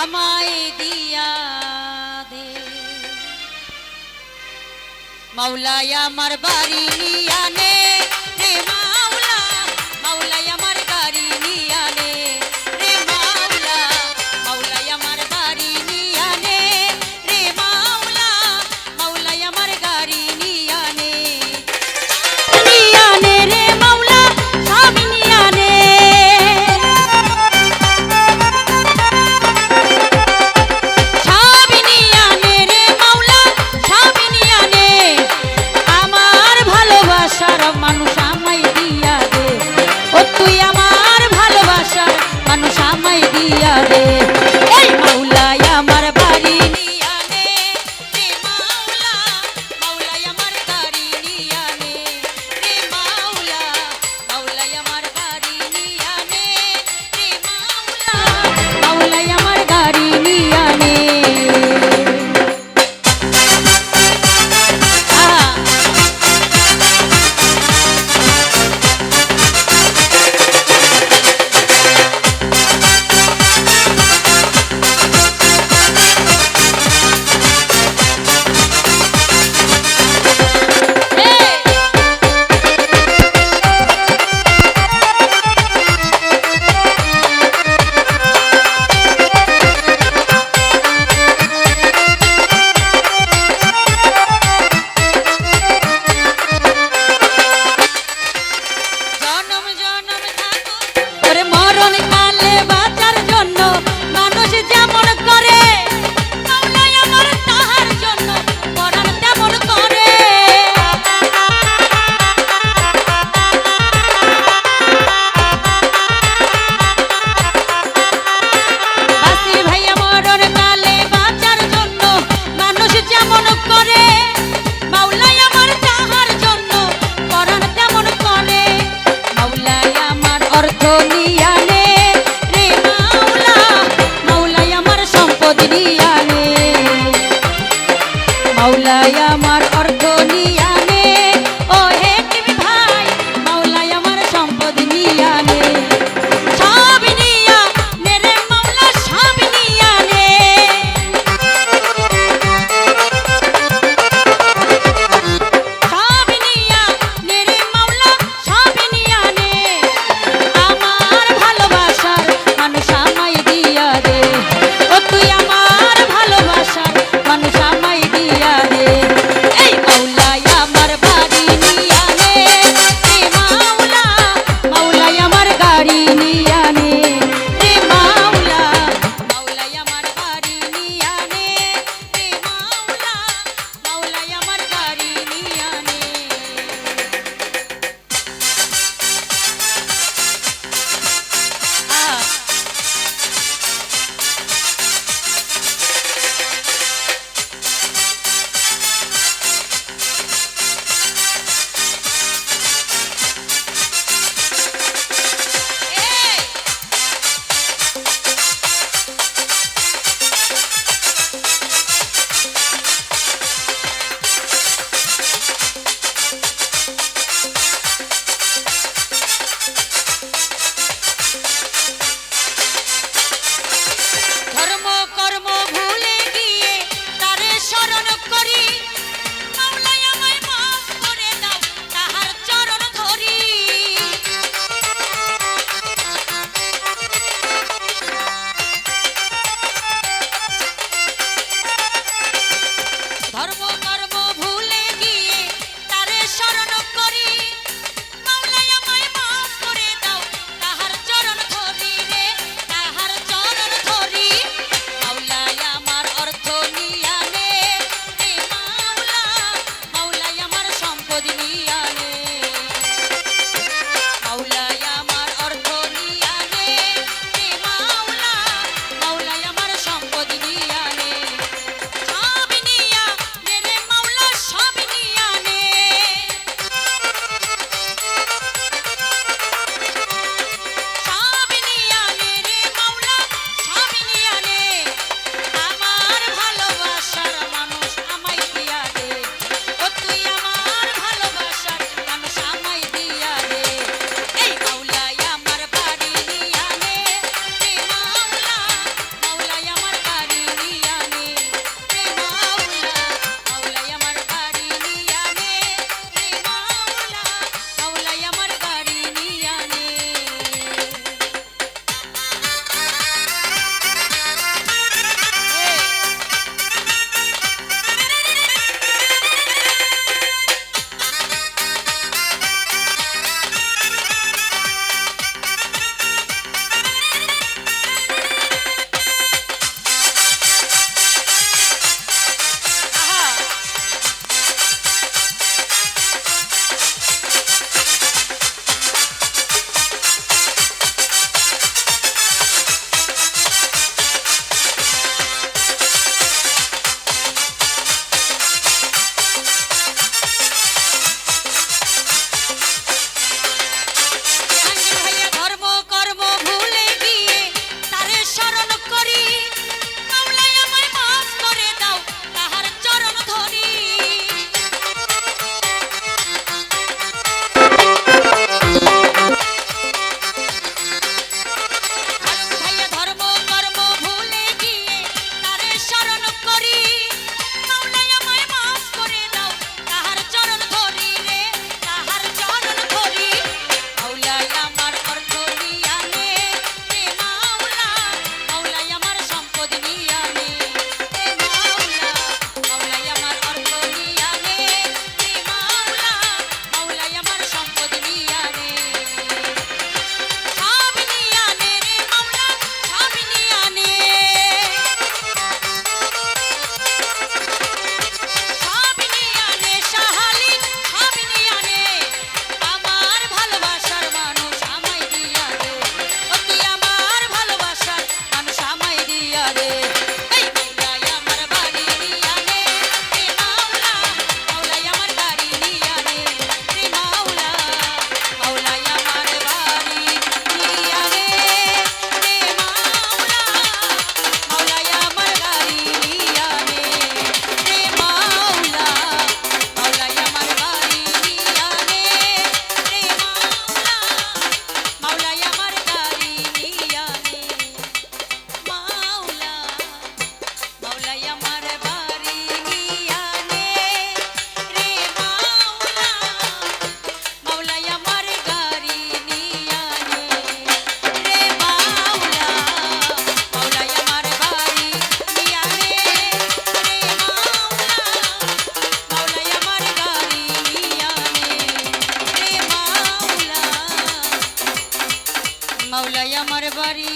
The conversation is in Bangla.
আমায় দিয়া দে মাওলাই আমার বাড়ি নিয়া নে রে মাওলা মাওলাই আমার গাড়ি নিয়া নে রে মাওলা মাওলাই আমার বাড়ি নিয়া নে রে মাওলা মাওলাই আমার গাড়ি নিয়া নে রে মাওলা সব নিয়া নে সব নিয়া নে রে মাওলা সব নিয়া নে আমার ভালোবাসার মানুষ আমায় দিয়া দে ও তুই আমার ভালোবাসার মানুষ আমায় দিয়া দে এই মাওলাই আমার বাড়ি নিয়া নে রে মাওলা মাওলাই আমার গাড়ি নিয়া নে রে মাওলা মাওলাই আমার গাড়ি নিয়া নে রে মাওলা মাওলাই আমার গাড়ি নিয়া নে মরণ কালে বাঁচার জন্য মানুষ যেমন করে মাওলাই আমার তাহার জন্য পরাণ তেমন করে বাসি ভাইয়া মরণ কালে বাঁচার জন্য মানুষ যেমন করে মাওলাই আমার তাহার জন্য পরাণ তেমন করে মাওলাই আমার অর্থ নিয়া নে রে মাওলা মাওলাই আমার সম্পদ নিয়া নে মাওলাই আমার অর্থ নিয়া নে ও হে তুমি ভাই মাওলাই আমার সম্পদ নিয়া নে সব নিয়া নে রে মাওলা সব নিয়া নে সব নিয়া নে রে মাওলা সব নিয়া নে আমার ভালোবাসার মানুষ আমায় দিয়া দে ও তুই আমার ভালোবাসার মানুষ আমায় দিয়া দে এই মাওলাই মাওলাই আমার বাড়ি